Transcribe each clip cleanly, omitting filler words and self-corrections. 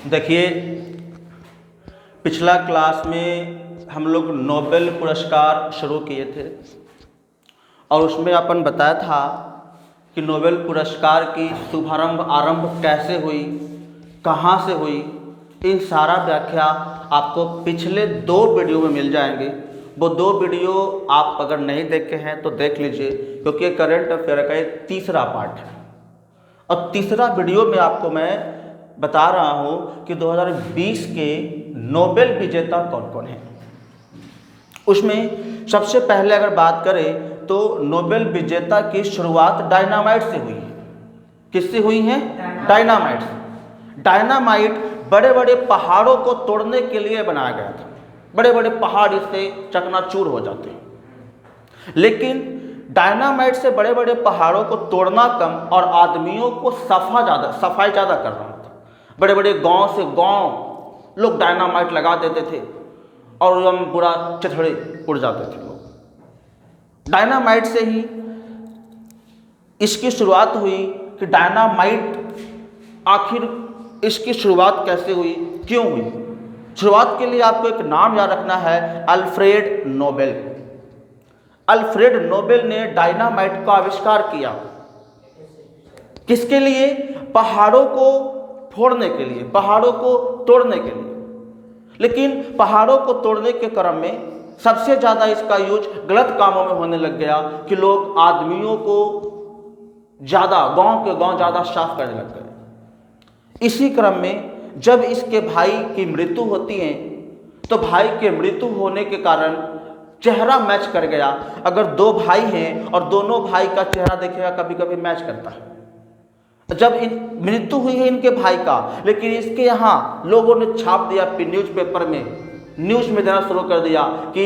देखिए, पिछला क्लास में हम लोग नोबेल पुरस्कार शुरू किए थे और उसमें अपन बताया था कि नोबेल पुरस्कार की शुभारंभ आरंभ कैसे हुई, कहाँ से हुई। इन सारा व्याख्या आपको पिछले 2 वीडियो में मिल जाएंगे। वो 2 वीडियो आप अगर नहीं देखे हैं तो देख लीजिए, क्योंकि करंट अफेयर का ये तीसरा पार्ट है। और तीसरा वीडियो में आपको मैं बता रहा हूँ कि 2020 के नोबेल विजेता कौन कौन हैं। उसमें सबसे पहले अगर बात करें तो नोबेल विजेता की शुरुआत डायनामाइट से हुई है। किससे हुई है? डायनामाइट से। डायनामाइट बड़े बड़े पहाड़ों को तोड़ने के लिए बनाया गया था। बड़े बड़े पहाड़ इससे चकनाचूर हो जाते हैं, लेकिन डायनामाइट से बड़े बड़े पहाड़ों को तोड़ना कम और आदमियों को सफाई ज़्यादा कर रहा था। बड़े बड़े गांव से गांव लोग डायनामाइट लगा देते थे और एकदम पूरा चिथड़े उड़ जाते थे लोग। डायनामाइट से ही इसकी शुरुआत हुई कि डायनामाइट आखिर इसकी शुरुआत कैसे हुई, क्यों हुई। शुरुआत के लिए आपको एक नाम याद रखना है, अल्फ्रेड नोबेल। अल्फ्रेड नोबेल ने डायनामाइट का आविष्कार किया। किसके लिए? पहाड़ों को फोड़ने के लिए, पहाड़ों को तोड़ने के लिए। लेकिन पहाड़ों को तोड़ने के क्रम में सबसे ज़्यादा इसका यूज गलत कामों में होने लग गया कि लोग आदमियों को ज़्यादा गांव के गांव ज़्यादा साफ करने लग गए। इसी क्रम में जब इसके भाई की मृत्यु होती है तो भाई के मृत्यु होने के कारण चेहरा मैच कर गया। अगर 2 भाई हैं और दोनों भाई का चेहरा देखेगा कभी कभी मैच करता है। जब मृत्यु हुई है इनके भाई का, लेकिन इसके यहाँ लोगों ने छाप दिया न्यूज़पेपर में, न्यूज़ में देना शुरू कर दिया कि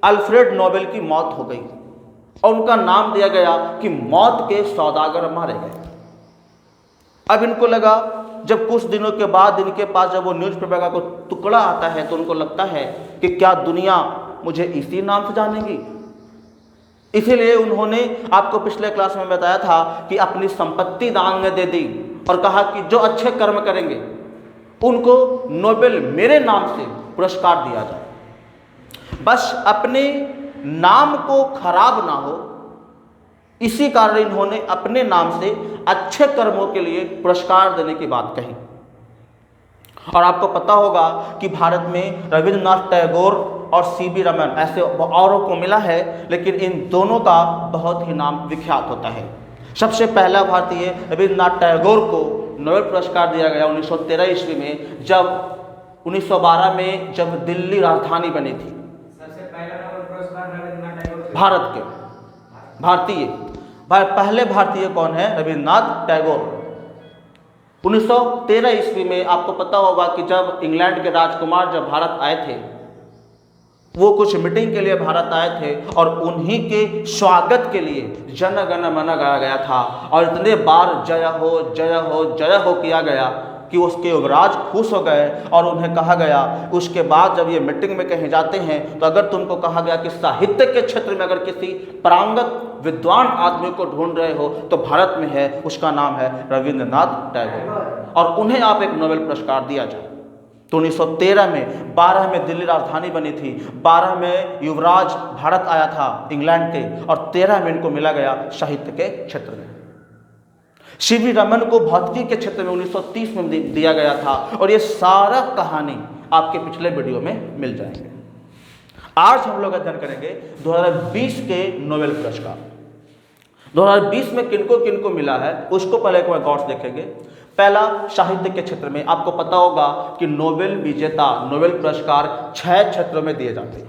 अल्फ्रेड नोबेल की मौत हो गई और उनका नाम दिया गया कि मौत के सौदागर मारे गए। अब इनको लगा, जब कुछ दिनों के बाद इनके पास जब वो न्यूज़पेपर का कोई टुकड़ा आता है तो उनको लगता है कि क्या दुनिया मुझे इसी नाम से जानेगी। इसीलिए उन्होंने आपको पिछले क्लास में बताया था कि अपनी संपत्ति दान में दे दी और कहा कि जो अच्छे कर्म करेंगे उनको नोबेल मेरे नाम से पुरस्कार दिया जाए, बस अपने नाम को खराब ना हो। इसी कारण इन्होंने अपने नाम से अच्छे कर्मों के लिए पुरस्कार देने की बात कही। और आपको पता होगा कि भारत में रविंद्रनाथ टैगोर और सीवी रमन ऐसे औरों को मिला है, लेकिन इन दोनों का बहुत ही नाम विख्यात होता है। सबसे पहला भारतीय रविंद्रनाथ टैगोर को नोबेल पुरस्कार दिया गया 1913 ईस्वी में, जब 1912 में जब दिल्ली राजधानी बनी थी। सबसे पहला नोबेल पुरस्कार रविंद्रनाथ टैगोर भारत के पहले भारतीय कौन है? रविंद्रनाथ टैगोर। 1913 ईस्वी में आपको पता होगा कि जब इंग्लैंड के राजकुमार जब भारत आए थे, वो कुछ मीटिंग के लिए भारत आए थे और उन्हीं के स्वागत के लिए जन गण मन गाया गया था और इतने बार जय हो जय हो जय हो किया गया कि उसके युवराज खुश हो गए और उन्हें कहा गया, उसके बाद जब ये मीटिंग में कहीं जाते हैं तो अगर तुमको कहा गया कि साहित्य के क्षेत्र में अगर किसी पारंगत विद्वान आदमी को ढूंढ रहे हो तो भारत में है, उसका नाम है रविंद्रनाथ टैगोर, और उन्हें आप एक नोबेल पुरस्कार दिया जाए। तो 1913 में 12 में दिल्ली राजधानी बनी थी, 12 में युवराज भारत आया था इंग्लैंड के, और 13 में इनको मिला गया साहित्य के क्षेत्र में। सीवी रमन को भौतिकी के क्षेत्र में 1930 में दिया गया था, और ये सारा कहानी आपके पिछले वीडियो में मिल जाएंगे। आज हम लोग अध्ययन करेंगे 2020 के नोबेल पुरस्कार। 2020 में किनको किनको मिला है उसको पहले एक बार गौर से देखेंगे। पहला, साहित्य के क्षेत्र में आपको पता होगा कि नोबेल विजेता नोबेल पुरस्कार 6 क्षेत्रों में दिए जाते हैं।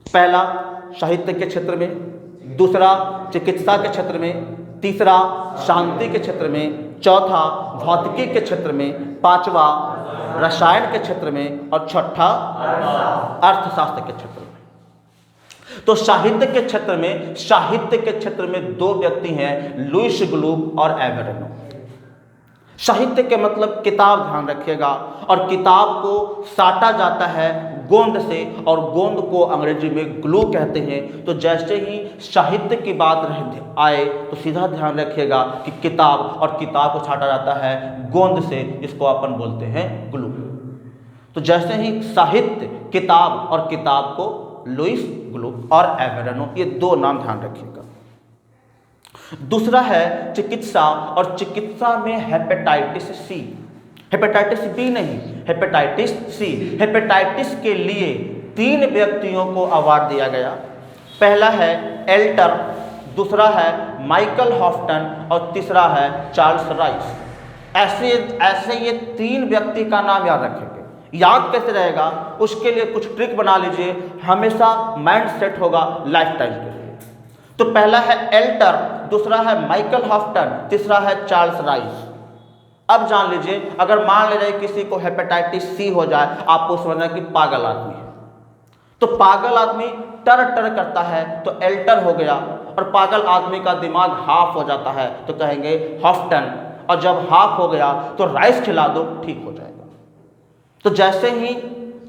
पहला साहित्य के क्षेत्र में, दूसरा चिकित्सा के क्षेत्र में, तीसरा शांति के क्षेत्र में, चौथा भौतिकी के क्षेत्र में, पांचवा रसायन के क्षेत्र में और छठा अर्थशास्त्र के क्षेत्र में। तो साहित्य के क्षेत्र में 2 व्यक्ति हैं, लुईस ग्लूक और एवेरेनो। साहित्य के मतलब किताब, ध्यान रखिएगा, और किताब को साटा जाता है गोंद से, और गोंद को अंग्रेजी में ग्लू कहते हैं। तो जैसे ही साहित्य की बात आए तो सीधा ध्यान रखिएगा कि किताब, और किताब को छाटा जाता है गोंद से, इसको अपन बोलते हैं ग्लू। तो जैसे ही साहित्य, किताब, और किताब को लुईस ग्लू और एवेरेनो, ये दो नाम ध्यान रखिएगा। दूसरा है चिकित्सा, और चिकित्सा में हेपेटाइटिस सी, हेपेटाइटिस बी नहीं, हेपेटाइटिस सी। हेपेटाइटिस के लिए 3 व्यक्तियों को अवार्ड दिया गया। पहला है एल्टर, दूसरा है माइकल हॉफ्टन, और तीसरा है चार्ल्स राइस। ऐसे ये 3 व्यक्ति का नाम याद रखेंगे। याद कैसे रहेगा, उसके लिए कुछ ट्रिक बना लीजिए, हमेशा माइंड सेट होगा लाइफ टाइम के लिए। तो पहला है एल्टर, दूसरा है माइकल हॉफ्टन, तीसरा है चार्ल्स राइस। अब जान लीजिए, अगर मान लीजिए किसी को हेपेटाइटिस सी हो जाए, आपको समझना कि पागल आदमी है। तो पागल आदमी टर टर करता है तो एल्टर हो गया, और पागल आदमी का दिमाग हाफ हो जाता है तो कहेंगे हॉफ्टन, और जब हाफ हो गया तो राइस खिला दो, ठीक हो जाएगा। तो जैसे ही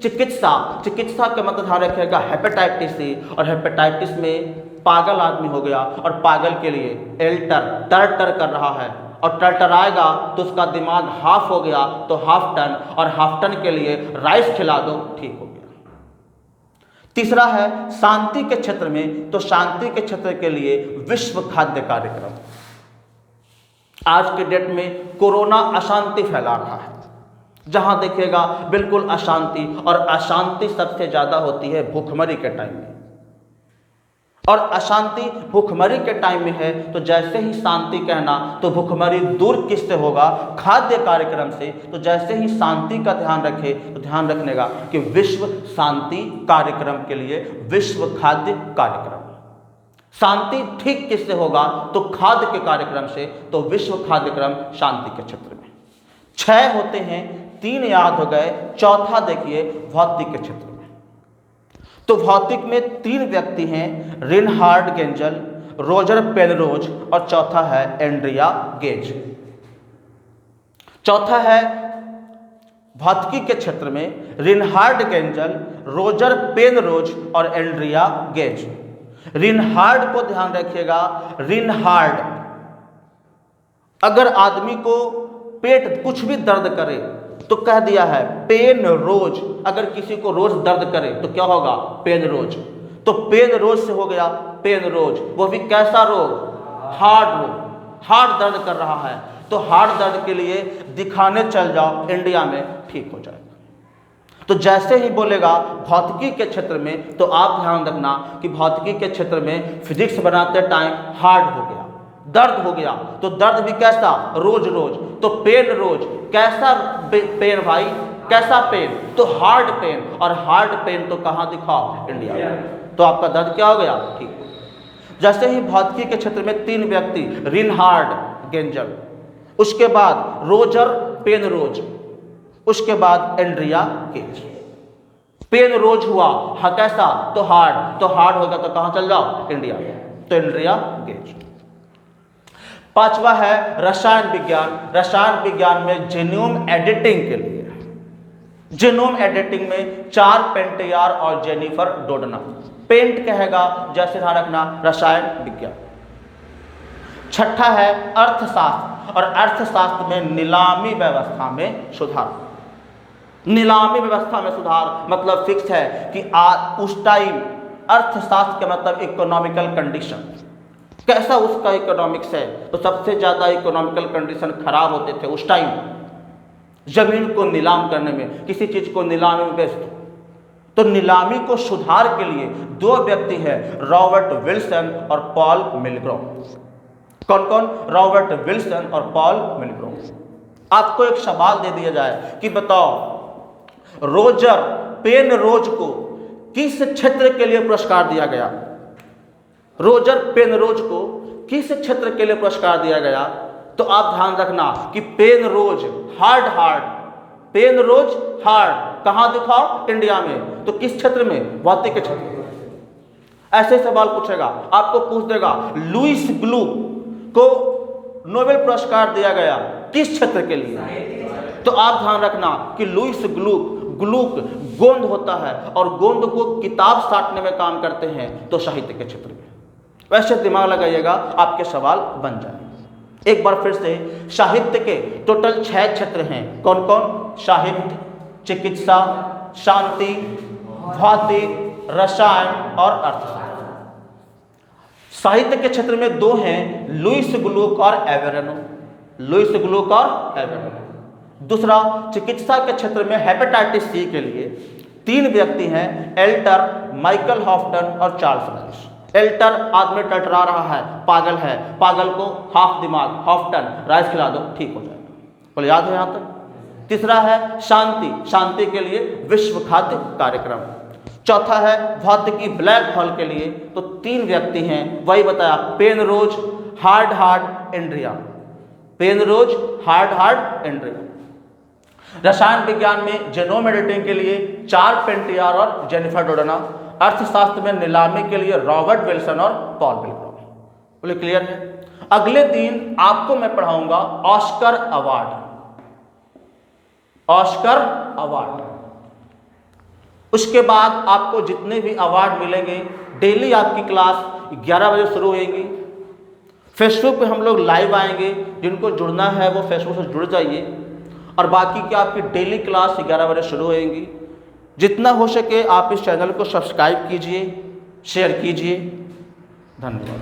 चिकित्सा का मतलब ध्यान रखिएगा हेपेटाइटिस सी, और हेपेटाइटिस में पागल आदमी हो गया, और पागल के लिए एल्टर, टर टर कर रहा है, और टरटराएगा तो उसका दिमाग हाफ हो गया तो हाफ्टन, और हाफ्टन के लिए राइस खिला दो, ठीक हो गया। तीसरा है शांति के क्षेत्र में, तो शांति के क्षेत्र के लिए विश्व खाद्य कार्यक्रम। आज के डेट में कोरोना अशांति फैला रहा है, जहां देखिएगा बिल्कुल अशांति, और अशांति सबसे ज्यादा होती है भूखमरी के टाइम में, और अशांति भूखमरी के टाइम में है। तो जैसे ही शांति कहना तो भूखमरी दूर किससे होगा, खाद्य कार्यक्रम से। तो जैसे ही शांति का ध्यान रखे तो ध्यान रखने का कि विश्व शांति कार्यक्रम के लिए विश्व खाद्य कार्यक्रम। शांति ठीक किससे होगा, तो खाद्य के कार्यक्रम से, तो विश्व खाद्य क्रम शांति के क्षेत्र में। 6 होते हैं, 3 याद हो गए, चौथा देखिए भौतिक के क्षेत्र में। तो भौतिक में 3 व्यक्ति हैं, रिनहार्ड गेंजल, रोजर पेनरोज, और चौथा है एंड्रिया गेज। चौथा है भौतिकी के क्षेत्र में रिनहार्ड गेंजल, रोजर पेनरोज और एंड्रिया गेज। रिनहार्ड को ध्यान रखिएगा, रिनहार्ड अगर आदमी को पेट कुछ भी दर्द करे तो कह दिया है पेन रोज, अगर किसी को रोज दर्द करे तो क्या होगा, पेन रोज। तो पेन रोज से हो गया पेन रोज, वो भी कैसा रोग, हार्ट रोग, हार्ट दर्द कर रहा है तो हार्ट दर्द के लिए दिखाने चल जाओ इंडिया में, ठीक हो जाएगा। तो जैसे ही बोलेगा भौतिकी के क्षेत्र में, तो आप ध्यान रखना कि भौतिकी के क्षेत्र में फिजिक्स बनाते टाइम हार्ड हो गया, दर्द हो गया, तो दर्द भी कैसा, रोज रोज। तो पेन रोज, कैसा पेन भाई, कैसा पेन, तो हार्ड पेन, और हार्ड पेन तो कहाँ दिखाओ, इंडिया में। तो आपका दर्द क्या हो गया, ठीक। जैसे ही भौतिकी के क्षेत्र में 3 व्यक्ति, रिनहार्ड गेंजल, उसके बाद रोजर पेनरोज, उसके बाद एंड्रिया गेज। पेन रोज हुआ, हाँ कैसा, तो हार्ड, तो हार्ड होगा तो कहाँ चल जाओ, इंडिया में, तो एंड्रिया गेज। 5वां है रसायन विज्ञान। रसायन विज्ञान में जीनोम एडिटिंग के लिए, जीनोम एडिटिंग में 4 पेंटियर और जेनिफर डोडना। पेंट कहेगा जैसे ध्यान रखना, रसायन विज्ञान। 6ठा है अर्थशास्त्र, और अर्थशास्त्र में नीलामी व्यवस्था में सुधार। नीलामी व्यवस्था में सुधार मतलब फिक्स है कि उस टाइम अर्थशास्त्र का मतलब इकोनॉमिकल कंडीशन, कैसा उसका इकोनॉमिक्स है, तो सबसे ज़्यादा इकोनॉमिकल कंडीशन खराब होते थे उस टाइम जमीन को नीलाम करने में, किसी चीज़ को नीलामी में बेच दो। तो नीलामी को सुधार के लिए 2 व्यक्ति हैं, रॉबर्ट विल्सन और पॉल मिलग्रॉम। कौन कौन, रॉबर्ट विल्सन और पॉल मिलग्रॉम। आपको एक सवाल दे दिया जाए कि बताओ रोजर पेनरोज को किस क्षेत्र के लिए पुरस्कार दिया गया, रोजर पेनरोज को किस क्षेत्र के लिए पुरस्कार दिया गया, तो आप ध्यान रखना कि Penrose hard hard, Penrose hard कहाँ दिखाओ, इंडिया में, तो किस क्षेत्र में, भौतिक के क्षेत्र में। ऐसे सवाल पूछेगा, आपको पूछ देगा लुईस ग्लू को नोबेल पुरस्कार दिया गया किस क्षेत्र के लिए, तो आप ध्यान रखना कि लुईस ग्लू ग्लूक गोंद होता है और गोंद को किताब साटने में काम करते हैं, तो साहित्य के क्षेत्र में। वैसे दिमाग लगाइएगा, आपके सवाल बन जाए। एक बार फिर से, साहित्य के टोटल 6 क्षेत्र हैं। कौन कौन? साहित्य, चिकित्सा, शांति, भौतिक, रसायन और अर्थशास्त्र। साहित्य के क्षेत्र में 2 हैं, लुईस ग्लूक और एवेरेनो। लुईस ग्लूक और एवेरेनो। दूसरा, चिकित्सा के क्षेत्र में हेपेटाइटिस सी के लिए 3 व्यक्ति हैं, एल्टर, माइकल हॉफ्टन और चार्ल्स राइस। एल्टर, आदमी टटरा रहा है, पागल है, पागल को हाफ दिमाग, हॉफ्टन, राइस खिला दो, ठीक हो जाएगा। बोले याद है यहाँ तक? तीसरा है शांति, शांति के लिए विश्व खाद्य कार्यक्रम। चौथा है भौतिकी, ब्लैक होल के लिए तो 3 व्यक्ति हैं, वही बताया, Penrose, hard Andrea. Penrose, hard Andrea. रसायन विज्ञान में जेनोम एडिटिंग के लिए चार्ल्स पेंटियर और जेनिफर डोडना। अर्थशास्त्र में नीलामी के लिए रॉबर्ट विल्सन और पॉल विल्सन। बोले क्लियर है? अगले दिन आपको मैं पढ़ाऊंगा ऑस्कर अवार्ड। Oscar award. उसके बाद आपको जितने भी अवार्ड मिलेंगे, डेली आपकी क्लास 11 बजे शुरू होगी। फेसबुक पे हम लोग लाइव आएंगे, जिनको जुड़ना है वो फेसबुक से जुड़ जाइए। और बाकी की आपकी डेली क्लास 11 बजे शुरू होएंगी। जितना हो सके आप इस चैनल को सब्सक्राइब कीजिए, शेयर कीजिए। धन्यवाद।